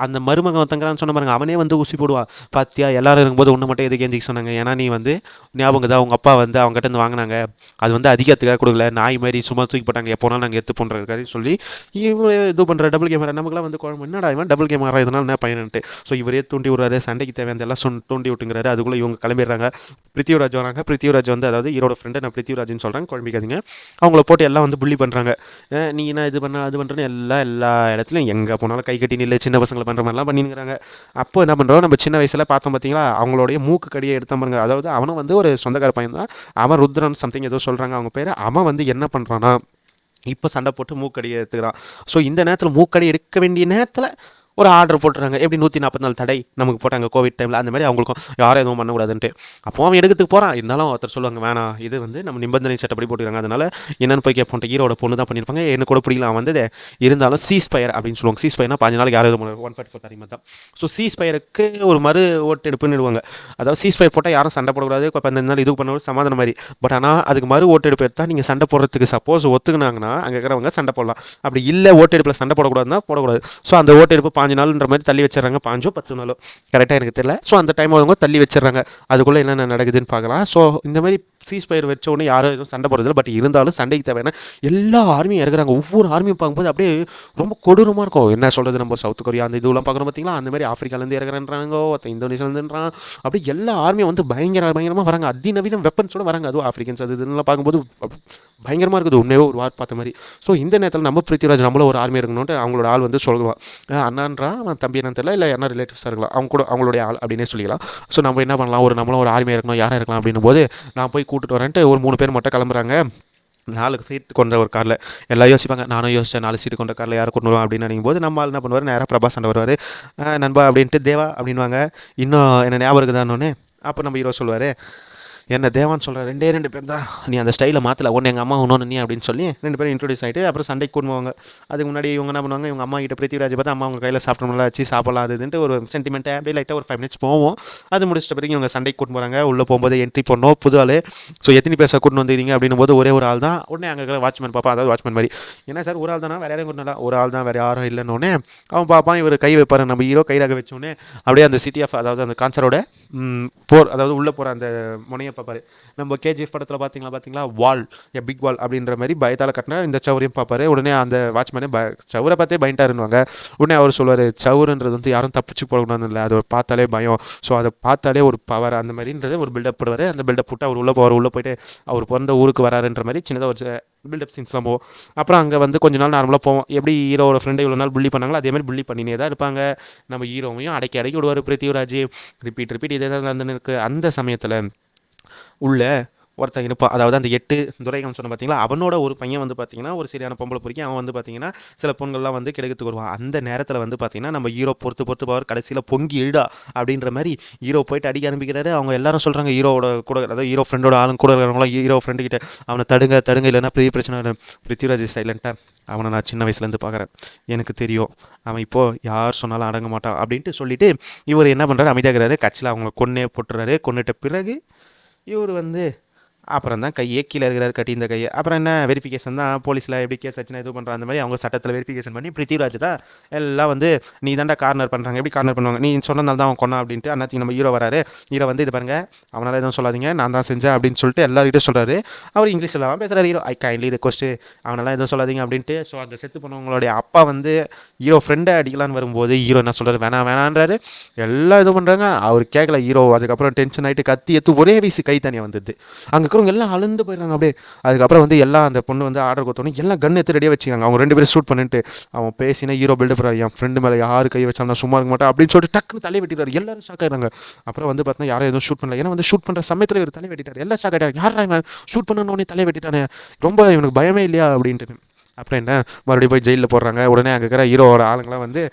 அந்த மருமகன் தங்குறான்னு சொன்ன பாருங்க, அவனே வந்து ஊசி போடுவான். பாத்தியா எல்லாரும் இருக்கும்போது ஒன்று மட்டும் எதுக்கு ஏஞ்சிக்க சொன்னாங்க, ஏன்னா நீ வந்து ஞாபகம் தான் உங்கள் அப்பா வந்து அவங்ககிட்ட இருந்து வாங்கினாங்க, அது வந்து அதிகத்துக்காக கொடுக்கல, நாய் மாதிரி சும்மா தூக்கி போட்டாங்க, எப்போனாலும் நாங்கள் எடுத்து பண்ணுறதுக்காக சொல்லி இவங்க இது பண்ணுற டபுள் கேமரா. நமக்குலாம் வந்து குழம்பு என்னடா இவன் டபுள் கேமரா இதனால் என்ன பையன்ட்டு. ஸோ இவரே தூண்டி விடுறாரு, சண்டைக்கு தேவையான எல்லாம் தூண்டி விட்டுங்கிறாரு. அதுக்குள்ளே இவங்க கிளம்பிடுறாங்க. பிருத்திவிராஜ் வராங்க. பிருத்திவிராஜ் வந்து அதாவது ஹீரோட ஃப்ரெண்டு, நான் பிருத்திவிராஜ்னு சொல்கிறேன், குழம்பிக்காதீங்க. அவங்கள போட்டு எல்லாம் வந்து புள்ளி பண்ணுறாங்க. நீ என்ன இது பண்ண அது பண்ணுறேன்னு எல்லா இடத்துலையும் எங்கே போனாலும் கை கட்டி நில்லை, சின்ன பசங்களை பண்ணுற மாதிரிலாம் பண்ணிங்கிறாங்க. அப்போ என்ன பண்ணுறோம், நம்ம சின்ன வயசில் பார்த்தோம் பார்த்தீங்களா, அவங்களுடைய மூக்கு கடியை எடுத்த பாருங்க. அதாவது அவனும் வந்து ஒரு சொந்தக்கார பையன் தான், அவன் ருத்ரன் சம்திங் ஏதோ சொல்கிறாங்க அவங்க பேர். அவன் வந்து என்ன பண்ணுறான்னா இப்போ சண்டை போட்டு மூக்கடியை எடுத்துக்கிறான். ஸோ இந்த நேரத்தில் மூக்கடி எடுக்க வேண்டிய நேரத்தில் ஒரு ஆர்டர் போட்டுறாங்க. எப்படி 144 தடை நமக்கு போட்டாங்க கோவிட் டைமில், அந்த மாதிரி அவங்களுக்கும் யாரும் எதுவும் பண்ணக்கூடாதுன்ட்டு. அப்போ அவன் எடுக்கிறதுக்கு போகிறான். இருந்தாலும் ஒருத்தர் சொல்லுவாங்க வேணாம், இது வந்து நம்ம நிபந்தனை சட்டப்படி போட்டுக்கிறாங்க, அதனால் என்னென்னு போய் கேட்போம். ஹீரோட பொண்ணு தான் பண்ணியிருப்பாங்க, எனக்கு கூட பிடிக்கலாம் வந்து. இருந்தாலும் சீஸ்பயர் அப்படின்னு சொல்லுவாங்க. சீஸ்பயர்னா 5 நாளைக்கு யாரும் எதுவும் 144 தரீமா தான். ஸோ சீஸ்பயருக்கு ஒரு மறு ஓட்டெடுப்புன்னுடுவாங்க. அதாவது சீஸ்பயர் போட்டால் யாரும் சண்டை போடக்கூடாது, 15 நாள் இது பண்ண சமாதானம் மாதிரி. பட் ஆனால் அதுக்கு மறு ஓட்டெடுப்பு எடுத்தால் நீங்கள் சண்டை போடுறதுக்கு சப்போஸ் ஒத்துக்குனாங்கன்னா அங்கே இருக்கிறவங்க சண்டை போடலாம். அப்படி இல்லை ஓட்டெடுப்பில் சண்டை போடக்கூடாதுன்னா போடக்கூடாது. ஸோ அந்த ஓட்டெடுப்பு 5 நாள்ன்ற மாதிரி தள்ளி வச்சிடறாங்க. 5 10 நாளோ கரெக்டாக எனக்கு தெரியல. ஸோ அந்த டைம் அவங்க தள்ளி வச்சிடறாங்க. அதுக்குள்ளே என்னென்ன நடக்குதுன்னு பார்க்கலாம். ஸோ இந்த மாதிரி சீஸ்பயர் வச்ச உடனே யாரும் எதுவும் சண்டை போடுறதில்ல. பட் இருந்தாலும் சண்டைக்கு தேவையான எல்லா ஆர்மியும் இறக்குறாங்க. ஒவ்வொரு ஆர்மியும் பார்க்கும்போது அப்படியே ரொம்ப கொடூரமாக இருக்கும். என்ன சொல்கிறது, நம்ம சவுத் கொரியா அந்த இதுவெல்லாம் பார்க்குறோம் பார்த்தீங்களா, அந்த மாதிரி ஆஃப்ரிக்காலேருந்து இறக்குறாங்க, இந்தோனேஷியாலேருந்துன்றான். அப்படி எல்லா ஆர்மியும் வந்து பயங்கரமாக வராங்க. அதிநவீன வெப்பன்ஸோட வராங்க. அதுவும் ஆஃப்ரிக்கன்ஸ் அது இதெல்லாம் பார்க்கும்போது பயங்கரமாக இருக்குது. உண்மையே ஒரு வார் பார்த்த மாதிரி. ஸோ இந்த நேரத்தில் நம்ம பிருத்திவிராஜ் நம்மளும் ஒரு ஆர்மி இருக்கணும்ட்டு அவங்களோட ஆள் வந்து சொல்லுவான். அண்ணான்றான், அவன் தம்பி என்னன்னு தெரியல, இல்லை என்ன ரிலேட்டிவ்ஸாக இருக்கலாம், அவங்க கூட அவங்களுடைய ஆள் அப்படின்னே சொல்லிக்கலாம். ஸோ நம்ம என்ன பண்ணலாம், நம்மளும் ஒரு ஆர்மி இருக்கணும், யாராக இருக்கலாம் அப்படின்னும் போது நான் போய் கூப்பிட்டு வரேன்ட்டு ஒரு 3 பேர் மட்டும் கிளம்புறாங்க. 4 சீட் கொண்ட ஒரு காரில் எல்லாம் யோசிப்பாங்க. நானும் யோசிச்சேன் 4 சீட்டு கொண்ட காரில் யாரை கொண்டு வருவோம் அப்படின்னு நினைக்கும்போது நம்ம ஆள் என்ன பண்ணுவார், நேராக பிரபாஸ் சண்டை வருவார். நண்பா அப்படின்ட்டு தேவா அப்படின்வாங்க. இன்னும் என்ன ஞாபகம் இருக்குதான்னொன்னே அப்போ நம்ம ஹீரோ சொல்லுவார், என்ன தேவான்னு சொல்கிற 2 பேர் தான், நீ அந்த ஸ்டைலை மாற்றல, ஒன்று எங்கள் அம்மா இன்னொன்று நீ அப்படின்னு சொல்லி 2 பேரும் இன்ட்ரடியூஸ் ஆகிட்டு அப்புறம் சண்டைக்கு கொண்டு போவாங்க. அதுக்கு முன்னாடி இவங்க என்ன பண்ணுவாங்க, இவங்க அம்மா கிட்ட பிருத்திவிராஜ் பார்த்து அம்மா அவங்க கையில் சாப்பிட்டோம்ல வச்சு சாப்பிடலாம் அதுன்ட்டு ஒரு சென்டிமெண்ட்டாக அப்படியே லைட்டாக ஒரு 5 மினிட்ஸ் போவோம். அது முடிச்சிட்ட பிறகு இவங்க சண்டைக்கு கூட்டு போகிறாங்க. உள்ளே போகும்போது என்ட்ரி பண்ணோம் புது ஆள். ஸோ எத்தனை பேர் சார் கூட்டு வந்துக்கிறீங்க அப்படின்னும் போது ஒரே ஒரு ஆள் தான். உடனே அங்கே இருக்கிற வாட்ச்மேன் பார்ப்பான், அதாவது வாட்ச்மேன் மாதிரி, என்ன சார் ஒரு ஆள் தானே, வேறு யாரும் கொண்டு ஒரு ஆள் தான், வேறு யாரும் இல்லைன்னொடனே அவன் பார்ப்பான். இவர் கை வைப்பார், நம்ம ஹீரோ கைராக வச்சோடனே அப்படியே அந்த சிட்டி ஆஃப், அதாவது அந்த கான்சரோட போர், அதாவது உள்ளே போகிற அந்த முனையை பார்ப்பார். நம்ம கேஜிஎஃப் படத்தில் பார்த்தீங்களா வால், பிக் வால் அப்படின்ற மாதிரி பயத்தால் கட்டினா இந்த சவுரையும் பார்ப்பாரு. உடனே அந்த வாட்ச்மேனே சவுரை பார்த்தே பயன்ட்டாருன்னுவாங்க. உடனே அவர் சொல்லுவார், சவுருன்றது வந்து யாரும் தப்பிச்சு போகக்கூடாதுன்னு இல்லை, அது பார்த்தாலே பயம், ஸோ அதை பார்த்தாலே ஒரு பவர் அந்த மாதிரின்றது ஒரு பில்டப் போடுவார். அந்த பில்டப் போட்டு அவர் உள்ளே போவார். உள்ளே போயிட்டு அவர் பிறந்த ஊருக்கு வராருன்ற மாதிரி சின்னதாக ஒரு பில்டப் சீன்ஸ்லாம் போவோம். அப்புறம் அங்கே வந்து கொஞ்ச நாள் நார்மலாக போவோம். எப்படி ஹீரோட ஃப்ரெண்டை இவ்வளோ நாள் புள்ளி பண்ணாங்களோ அதே மாதிரி புள்ளி பண்ணினே தான் இருப்பாங்க. நம்ம ஹீரோவையும் அடக்கி விடுவார் பிருத்திவிராஜ். ரிப்பீட் இதே தான் நடந்துன்னு இருக்குது. அந்த சமயத்தில் உள்ள ஒருத்தன் இருப்பான், அதாவது அந்த 8 துரைகள்னு சொன்ன பார்த்தீங்களா, அவனோட ஒரு பையன் வந்து பார்த்தீங்கன்னா ஒரு சரியான பொம்பளை பொறுக்கி. அவன் வந்து பார்த்தீங்கன்னா சில பொண்கள்லாம் வந்து கிடைக்கிறதுக்கு வருவான். அந்த நேரத்தில் வந்து பார்த்தீங்கன்னா நம்ம ஹீரோ பொறுத்து போவார். கடைசியில் பொங்கி எழுடா அப்படின்ற மாதிரி ஹீரோ போயிட்டு அடிக்க ஆரம்பிக்கிறாரு. அவங்க எல்லாரும் சொல்கிறாங்க ஹீரோவோட கூட, அதாவது ஹீரோ ஃப்ரெண்டோட ஆளுங்க கூட இருக்கிறவங்களாம் ஹீரோ ஃப்ரெண்டு கிட்ட அவனை தடுங்க இல்லைன்னா பெரிய பிரச்சனை. பிருத்திவிராஜ் சைலண்ட்டாக, அவனை நான் சின்ன வயசுலேருந்து பார்க்குறேன், எனக்கு தெரியும் அவன் இப்போது யார் சொன்னாலும் அடங்க மாட்டான் அப்படின்ட்டு சொல்லிவிட்டு இவர் என்ன பண்ணுறாரு, அமைதியாகிறாரு. கட்சியில் அவங்கள கொன்னுட்ட பிறகு இவர் வந்து அப்புறம் தான் கையே கீழே இருக்கிறார், கட்டி இந்த கையை. அப்புறம் என்ன வெரிஃபிகேஷன் தான், போலீஸில் எப்படி கேஸ் ஆச்சுன்னா இது பண்ணுற அந்த மாதிரி அவங்க சட்டத்தில் வெரிஃபிகேஷன் பண்ணி பிருத்திவிராஜ் தான் எல்லாம் வந்து நீ தாண்டா கார்னர் பண்ணுறாங்க, எப்படி கார்னர் பண்ணுவாங்க, நீ சொன்னதால் தான் அவன் கொண்டா அப்படின்ட்டு. அன்னைக்கு நம்ம ஹீரோ வராரு. ஹீரோ வந்து இது பாருங்கள், அவனால் எதுவும் சொல்லாதீங்க, நான் தான் செஞ்சேன் அப்படின்னு சொல்லிட்டு எல்லார்கிட்டும் சொல்கிறாரு. அவர் இங்கிலீஷில் தான் பேசுகிறார். ஹீரோ, ஐ கைண்ட்லி ரிக்வெஸ்ட், அவனெல்லாம் எதுவும் சொல்லாதீங்க அப்படின்ட்டு. ஸோ அந்த செத்து பண்ணவங்களுடைய அப்பா வந்து ஹீரோ ஃப்ரெண்டை அடிக்கலான்னு வரும்போது ஹீரோ என்ன சொல்கிறார், வேணான்றாரு. எல்லாம் இது பண்ணுறாங்க, அவர் கேட்கல ஹீரோ. அதுக்கப்புறம் டென்ஷன் ஆகிட்டு கத்தி எடுத்து ஒரே வயசு கை தனியாக வந்துடுது. அங்கே இருக்கிறவங்க எல்லாம் அழுந்து போயிடுறாங்க அப்படியே. அதுக்கப்புறம் வந்து எல்லாம் அந்த பொண்ணு வந்து ஆர்டர் கொடுத்தோன்னே எல்லாம் கன் எடுத்து ரெடியாக வச்சுக்காங்க. அவங்க 2 பேரும் ஷூட் பண்ணிட்டு அவன் பேசினா ஹீரோ பில்டப் பண்ணுறாரு, என் ஃப்ரெண்டு மேலே யார் கை வச்சாலும் நான் சும்மா இருக்க மாட்டேன் அப்படின்னு சொல்லிட்டு டக்குன்னு தலை வெட்டிட்டாரு. எல்லாரும் ஷாக் ஆகிறாங்க. அப்புறம் வந்து பார்த்தீங்கன்னா யாரும் எதுவும் ஷூட் பண்ணல, ஏன்னா வந்து ஷூட் பண்ணுற சமயத்தில் இவர் தலை வெட்டிட்டார். எல்லாம் ஷாக் ஆகிட்டாங்க, யாரா இவன் ஷூட் பண்ணணுன்னே தலை வெட்டிட்டானே, ரொம்ப இவனுக்கு பயமே இல்லையா அப்படின்ட்டு. அப்புறம் என்ன, மறுபடியும் போய் ஜெயிலில் போடுறாங்க. உடனே அங்கே இருக்கிற ஹீரோவோட ஆளுங்களாம் வந்து,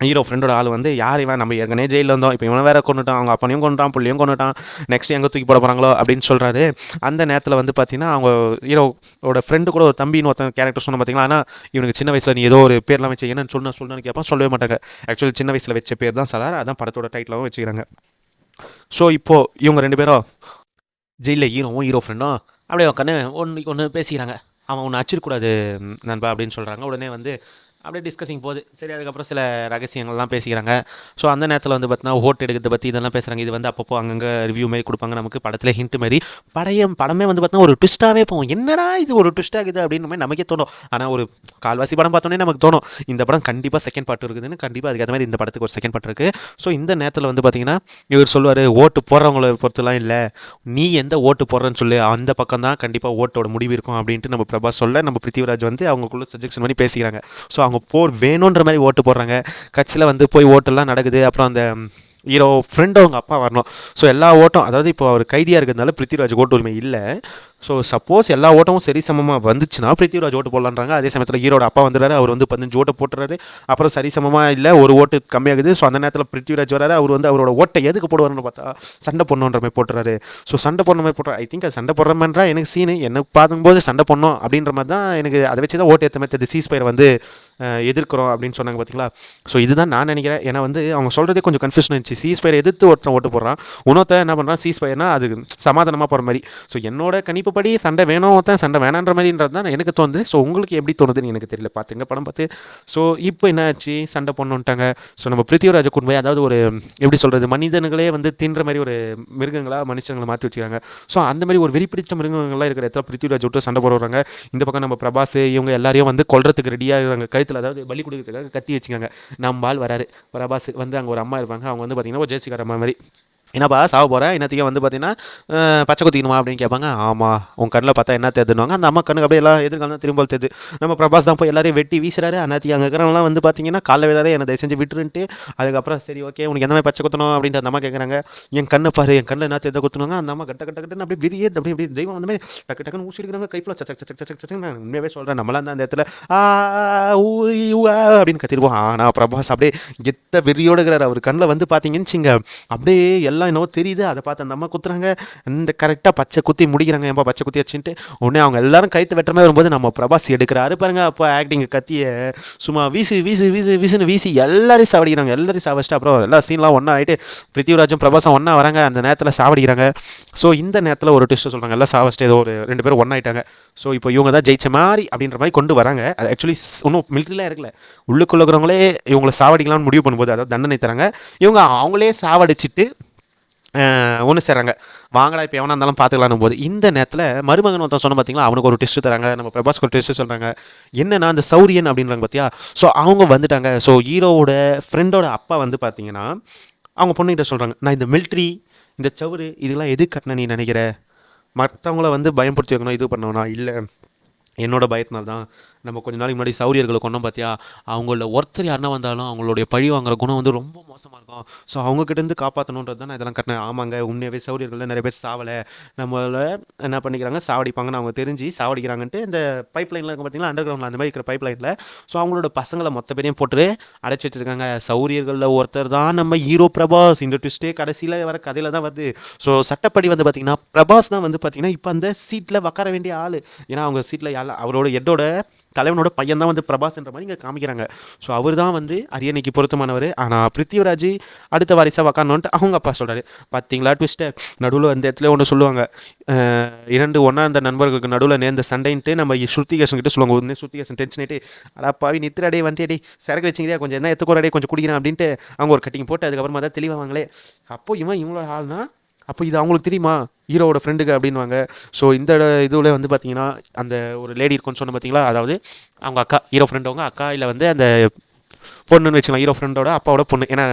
ஹீரோ ஃப்ரெண்டோட ஆள் வந்து, யார் இவன், நம்ம ஏற்கனவே ஜெயிலில் வந்தோம், இப்போ இவனை வேற கொண்டுட்டான், அவங்க அப்பனையும் கொண்டுட்டான், புள்ளையும் கொண்டுட்டான், நெக்ஸ்ட் எங்கே தூக்கி போட போகிறாங்களோ அப்படின்னு சொல்கிறாரு. அந்த நேரத்தில் வந்து பார்த்தீங்கன்னா அவங்க ஹீரோவோட ஃப்ரெண்டு கூட ஒரு தம்பின்னு ஒருத்தன் கேரக்டர் சொன்ன பார்த்தீங்களா. ஆனால் இவனுக்கு சின்ன வயசில் நீ ஏதோ ஒரு பேர்லாம் வச்சு என்னன்னு சொல்லணும்னு கேட்பான், சொல்லவே மாட்டாங்க. ஆக்சுவலி சின்ன வயசில் வச்ச பேர் தான் சலார், அதான் படத்தோட டைட்டிலாகவும் வச்சுக்கிறாங்க. ஸோ இப்போது இவங்க 2 பேரும் ஜெயிலில் ஹீரோவும் ஹீரோ ஃப்ரெண்டும் அப்படியே உட்காந்து ஒன்று பேசிக்கிறாங்க. அவன் ஒன்று அச்சிடக்கூடாது நண்பா அப்படின்னு சொல்கிறாங்க. உடனே வந்து அப்படியே டிஸ்கஸிங் போகுது. சரி, அதுக்கப்புறம் சில ரகசியங்கள்லாம் பேசிக்கிறாங்க. ஸோ அந்த நேரத்தில் வந்து பார்த்தீங்கன்னா ஓட்டு எடுக்கிறத பற்றி இதெல்லாம் பேசுகிறாங்க. இது வந்து அப்பப்போ அங்கங்கே ரிவ்யூ மாரி கொடுப்பாங்க நமக்கு, படத்தில் ஹிண்ட் மாரி. படமே வந்து பார்த்தீங்கன்னா ஒரு ட்விஸ்ட்டாகவே போகும். என்னடா இது ஒரு ட்விஸ்ட் ஆகுது அப்படின்னு மாதிரி நமக்கே தோணும். ஆனால் ஒரு கால்வாசி படம் பார்த்தோன்னே நமக்கு தோணும் இந்த படம் கண்டிப்பாக செகண்ட் பார்ட் இருக்குதுன்னு. கண்டிப்பாக அதுக்கேற்ற மாதிரி இந்த படத்துக்கு ஒரு செகண்ட் பார்ட் இருக்குது. ஸோ இந்த நேரத்தில் வந்து பார்த்தீங்கன்னா இவர் சொல்லுவார், ஓட்டு போடுறவங்கள பொறுத்துலாம் இல்லை, நீ எந்த ஓட்டு போடுறேன்னு சொல்லு, அந்த பக்கம் தான் கண்டிப்பாக ஓட்டோட முடிவு இருக்கும் அப்படின்ட்டு நம்ம பிரபாஸ் சொல்ல, நம்ம பிருத்திவிராஜ் வந்து அவங்களுக்குள்ள சஜெக்ஷன் பண்ணி பேசிக்கிறாங்க. ஸோ அவங்க போர் வேணுன்ற மாதிரி ஓட்டு போடுறாங்க. கட்சியில் வந்து போய் ஓட்டெல்லாம் நடக்குது. அப்புறம் அந்த ஹீரோ ஃப்ரெண்டு அவங்க அப்பா வரணும். ஸோ எல்லா ஓட்டம், அதாவது இப்போ அவர் கைதியாக இருக்கிறதுனால பிருத்திவிராஜ் ஓட்டு உரிமை இல்லை. ஸோ சப்போஸ் எல்லா ஓட்டமும் சரி சமமாக வந்துச்சுன்னா பிருத்திவிராஜ் ஓட்டு போடலான்றாங்க. அதே சமயத்தில் ஹீரோட அப்பா வந்துடுறாரு, அவர் வந்து 15 ஓட்டை போட்டுறாரு. அப்புறம் சரி சமமாக இல்லை, ஒரு ஓட்டு கம்மியாகுது. ஸோ அந்த நேரத்தில் பிருத்திவிராஜ் வராரு. அவர் வந்து அவரோட ஓட்டை எதுக்கு போடுவார்னு பார்த்தா சண்டை போடணுன்ற மாதிரி போட்டுறாரு. ஸோ சண்டை போடுற மாதிரி போட்டுறாரு. ஐ திங்க் அது சண்டை போடுற மாதிரின்றா எனக்கு சீனு எனக்கு பார்க்கும்போது சண்டை போடணும் அப்படின்ற மாதிரி தான் எனக்கு, அதை வச்சு தான் ஓட்டு ஏற்ற மாதிரி சீஸ்பயரை வந்து எதிர்க்கிறோம் அப்படின்னு சொன்னாங்க பார்த்தீங்களா. ஸோ இதுதான் நான் நினைக்கிறேன். ஏன்னா வந்து அவங்க சொல்கிறதே கொஞ்சம் கன்ஃபியூஷன் இருந்துச்சு. சீஸ்பயரை எதிர்த்து ஒருத்தன் ஓட்டு போடுறான், இன்னொருத்தன் என்ன பண்ணுறான், சீஸ்பயர்னா அது சமாதானமாக போகிற மாதிரி. ஸோ என்னோட கணிப்புப்படி சண்டை வேணும், ஒருத்தன் சண்டை வேணான்ற மாதிரின்றது தான் எனக்கு தோணுது. ஸோ உங்களுக்கு எப்படி தோணுதுன்னு எனக்கு தெரியல, பார்த்துங்க படம் பார்த்து. ஸோ இப்போ என்ன ஆச்சு, சண்டை பொண்ணுன்ட்டாங்க. ஸோ நம்ம பிருத்திவிராஜ குடும்பம், அதாவது ஒரு எப்படி சொல்கிறது, மனிதனுங்களே வந்து தின்ற மாதிரி ஒரு மிருகங்களாக மனுஷங்களை மாற்றி வச்சுக்கிறாங்க. ஸோ அந்த மாதிரி ஒரு வெறி பிடிச்ச மிருகங்கள்லாம் இருக்கிற இடத்துல பிருத்திவிராஜ் விட்டு சண்டை போடுறாங்க. இந்த பக்கம் நம்ம பிரபாஸ் இவங்க எல்லாரையும் வந்து கொல்றதுக்கு ரெடியாக இருக்காங்க. கழுத்தில் அதாவது பலி கொடுக்கறதுக்காக கத்தி வச்சுக்காங்க. நம்ம ஆள் வராரு, பிரபாஸ் வந்து அங்கே ஒரு அம்மா இருப்பாங்க, அவங்க வந்து பார்த்தீங்கன்னா ஒரு ஜெயசிகார் அம்மா மாதிரி. என்னப்பா சாவ போகிற இன்னத்துக்கே வந்து பார்த்தீங்கன்னா பச்சை குத்திக்கணுமா அப்படின்னு கேட்பாங்க. ஆமாம் உன் கண்ணில் பார்த்தா என்ன தெரிதுன்னுவாங்க. அந்த அம்மா கண்ணுக்கு அப்படியே எல்லாம் எதிர்காலம் திரும்ப தெரியுது. நம்ம பிரபாஸ் தான் போய் எல்லாரையும் வெட்டி வீசுறாரு. அந்நேரத்துக்கு அங்கே இருக்கிறவங்களாம் வந்து பார்த்தீங்கன்னா காலைல விடாரு என்னை தயவு செஞ்சு விட்டுருன்ட்டு. அதுக்கப்புறம் சரி ஓகே உனக்கு எந்த மாதிரி பச்சை குத்தணும் அப்படின்ட்டு அந்த அம்மா கேட்குறாங்க. என் கண்ணை பாரு என் கண்ணில் என்ன தெரிஞ்ச குத்துனாங்க. அந்த அம்மா கட்ட கட்ட கட்டுன்னு அப்படியே விரியே அப்படியே அப்படியே தெய்வம் அந்த மாதிரி டக்கு டக்குன்னு ஊசி எடுக்கிறாங்க. கைப்பில் சச்சக் சச்சக் சச்சக் சச்சக். நான் உண்மையாகவே சொல்கிறேன் நம்மளாம் தான் அந்த இடத்துல அப்படின்னு கத்திருப்போம். ஆனால் பிரபாஸ் அப்படியே கெத்த வெறியோடு இருக்கிறார். அவர் கண்ணில் வந்து பார்த்தீங்கன்னு வச்சுங்க அப்படியே எல்லாம் என்னவோ தெரியுது. அதை பார்த்து அந்த அம்மா குத்துறாங்க. இந்த கரெக்டாக பச்சை குத்தி முடிக்கிறாங்க. ஏன்பா பச்சை குத்தி வச்சுட்டு உடனே அவங்க எல்லாரும் கைத்து வெட்டுற மாதிரி வரும்போது நம்ம பிரபாஸ் எடுக்கிறாரு பாருங்க. அப்போ ஆக்டிங் கத்திய சும்மா வீசு வீசு வீசு வீசுன்னு வீசி எல்லாரையும் சாவடிக்கிறாங்க. எல்லாரையும் சாவடிச்சிட்டு அப்புறம் எல்லா சீன்லாம் ஒன்றா ஆகிட்டு பிருத்திவிராஜும் பிரபாஸும் ஒன்றா வராங்க. அந்த நேரத்தில் சாவடிக்கிறாங்க. ஸோ இந்த நேரத்தில் ஒரு ட்விஸ்ட் சொல்கிறாங்க. எல்லாம் சாவடிச்சிட்டு ஏதோ ஒரு 2 பேரும் ஒன்றாயிட்டாங்க. ஸோ இப்போ இவங்க தான் ஜெயிச்ச மாதிரி அப்படின்ற மாதிரி கொண்டு வராங்க. அது ஆக்சுவலி ஒன்றும் மிலிட்ரிலாம் இருக்கல. உள்ளுக்குள்ள இருக்கிறவங்களே இவங்களை சாவடிக்கலாம்னு முடிவு பண்ணும்போது அதாவது தண்டனை தராங்க. இவங்க அவங்களே சாவடிச்சிட்டு ஒன்று சேர்றாங்க. வாங்கடா இப்போ எவனா இருந்தாலும் பார்த்துக்கலான்னு போது இந்த நேரத்தில் மருமகன் ஒருத்தன் சொன்ன பார்த்தீங்களா அவனுக்கு ஒரு டெஸ்ட்டு தராங்க. நம்ம பிரபாஸ்க்கு ஒரு டெஸ்ட்டு சொல்கிறாங்க. என்னன்னா அந்த சௌரியன் அப்படின்றாங்க பார்த்தியா. ஸோ அவங்க வந்துட்டாங்க. ஸோ ஹீரோவோட ஃப்ரெண்டோட அப்பா வந்து பார்த்தீங்கன்னா அவங்க பொண்ணுகிட்ட சொல்கிறாங்க. நான் இந்த மிலிட்ரி இந்த சவுறு இதெல்லாம் எது கட்டின நீ நினைக்கிற மற்றவங்கள வந்து பயன்படுத்தி வைக்கணும் இது பண்ணணும்னா இல்லை என்னோட பயத்தினால தான் நம்ம கொஞ்ச நாளைக்கு முன்னாடி சௌரியர்களை கொண்டோம் பார்த்தியா. அவங்கள ஒருத்தர் யாருன்னா வந்தாலும் அவங்களுடைய பழி வாங்குற குணம் வந்து ரொம்ப மோசமாக இருக்கும். ஸோ அவங்கக்கிட்டேருந்து காப்பாற்றணுன்றது தான் நான் இதெல்லாம் கட்டினேன். ஆமாங்க உண்மையாகவே சௌரியர்களில் நிறைய பேர் சாவலை. நம்மள என்ன பண்ணிக்கிறாங்க சாவடிப்பாங்கன்னு அவங்க தெரிஞ்சு சாவடிக்கிறாங்கன்ட்டு இந்த பைப் லைனில் இருக்க பார்த்தீங்களா அண்டர் கிரவுண்டில் அந்த மாதிரி இருக்கிற பைப் லைனில். ஸோ அவங்களோட பசங்களை மொத்த பேரையும் போட்டு அடைச்சி வச்சுருக்காங்க. சௌரியர்களில் ஒருத்தர் தான் நம்ம ஹீரோ பிரபாஸ். இந்த ட்விஸ்ட்டே கடைசியில் வர கதையில் தான் வருது. ஸோ சட்டப்படி வந்து பார்த்திங்கன்னா பிரபாஸ் தான் வந்து பார்த்திங்கன்னா இப்போ அந்த சீட்டில் உட்கார வேண்டிய ஆள். ஏன்னா அவங்க சீட்டில் அவரோட எட்டோட தலைவனோட பையன் தான் வந்து பிரபாஸ்ன்ற மாதிரி இங்கே காமிக்கிறாங்க. ஸோ அவர் தான் வந்து அரியணைக்கு பொருத்தமானவர். ஆனால் பிருத்திவிராஜ் அடுத்த வாரிசாக உக்காரணுன்ட்டு அவங்க அப்பா சொல்கிறாரு. பார்த்தீங்களா ட்விஸ்ட்டை நடுவில் அந்த இடத்துல ஒன்று சொல்லுவாங்க. 2 ஒன்றா இருந்த நண்பர்களுக்கு நடுவில் நேர்ந்த சண்டைன்ட்டு நம்ம ஸ்ருத்திகேசன் கிட்ட சொல்லுவாங்க. ஒன்று ஸ்ருத்திகேசன் டென்ஷன் ஆகிட்டு அடா பாவி நித்திரடே வண்டியடி சரக்கு வச்சிங்கதே கொஞ்சம் என்ன எத்துக்கூடே கொஞ்சம் குடிக்கிறேன் அப்படின்ட்டு அவங்க ஒரு கட்டிங் போட்டு அதுக்கப்புறமா தான் தெளிவாங்களே. அப்போ இவங்களோட ஆள்னா அப்போ இது அவங்களுக்கு தெரியுமா ஹீரோவோட ஃப்ரெண்டுக்கு அப்படின்வாங்க. ஸோ இந்த இதில் வந்து பார்த்தீங்கன்னா அந்த ஒரு லேடி இருக்குன்னு சொன்ன பார்த்தீங்களா அதாவது அவங்க அக்கா ஹீரோ ஃப்ரெண்டவங்க அக்கா இல்லை வந்து அந்த பொண்ணுன்னு வச்சுக்கலாம். ஹீரோ ஃப்ரெண்டோட அப்பாவோட பொண்ணு. ஏன்னா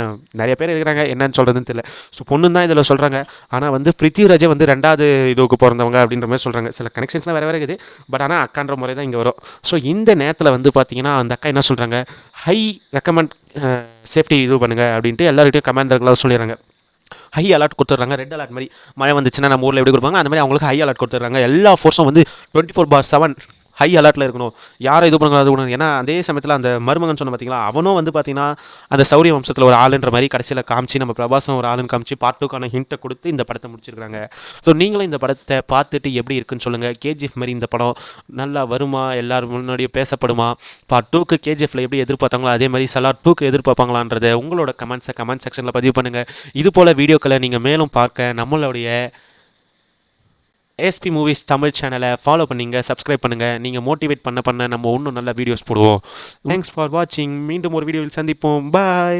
நிறைய பேர் இருக்கிறாங்க என்னன்னு சொல்கிறதுன்னு தெரியல. ஸோ பொண்ணு தான் இதில் சொல்கிறாங்க. ஆனால் வந்து பிருத்திவிராஜை வந்து 2வது இதுவுக்கு பிறந்தவங்க அப்படின்ற மாதிரி சொல்கிறாங்க. சில கனெக்ஷன்ஸ்லாம் வேறு வேறு இருக்குது. பட் ஆனால் அக்கான்ற முறை தான் இங்கே வரும். ஸோ இந்த நேரத்தில் வந்து பார்த்தீங்கன்னா அந்த அக்கா என்ன சொல்கிறாங்க ஹை ரெக்கமெண்ட் சேஃப்டி இது பண்ணுங்கள் அப்படின்ட்டு எல்லார்கிட்டையும் கமாண்டர்களாக சொல்லிடுறாங்க. ஹை அலர்ட் கொடுத்துட்றாங்க. ரெட் அலர்ட் மாதிரி மழை வந்துச்சுன்னா நம்ம ஊரில் எப்படி கொடுப்பாங்க அந்த மாதிரி அவங்களுக்கு ஹை அலர்ட் கொடுத்துட்றாங்க. எல்லா ஃபோர்ஸும் வந்து 24/7 ஹை அலர்ட்டில் இருக்கணும். யாரை இது பண்ணக்கூடாது. ஏன்னா அதே சமயத்தில் அந்த மருமகன் சொன்ன பார்த்தீங்களா அவனும் வந்து பார்த்தீங்கன்னா அந்த சௌரிய வம்சத்தில் ஒரு ஆளுன்ற மாதிரி கடைசியில் காமிச்சு நம்ம பிரபாசம் ஒரு ஆளுன்னு காமிச்சு பார்ட் 2க்கான ஹிண்ட்டை கொடுத்து இந்த படத்தை முடிச்சிருக்காங்க. ஸோ நீங்களும் இந்த படத்தை பார்த்துட்டு எப்படி இருக்குன்னு சொல்லுங்கள். கேஜிஎஃப் மாதிரி இந்த படம் நல்லா வருமா எல்லாரும் முன்னாடியே பேசப்படுமா பார்ட் 2க்கு கேஜிஎஃப்ல எப்படி எதிர்பார்த்தாங்களோ அதே மாதிரி சலார் 2க்கு எதிர்பார்ப்பாங்களான்றதை உங்களோட கமெண்ட் செக்ஷனில் பதிவு பண்ணுங்கள். இது போல் வீடியோக்களை நீங்கள் மேலும் பார்க்க நம்மளுடைய எஸ்பி மூவிஸ் தமிழ் சேனலை ஃபாலோ பண்ணுங்கள், சப்ஸ்கிரைப் பண்ணுங்கள். நீங்கள் மோட்டிவேட் பண்ண நம்ம இன்னும் நல்ல வீடியோஸ் போடுவோம். தேங்க்ஸ் ஃபார் வாட்சிங். மீண்டும் ஒரு வீடியோவில் சந்திப்போம். பாய்.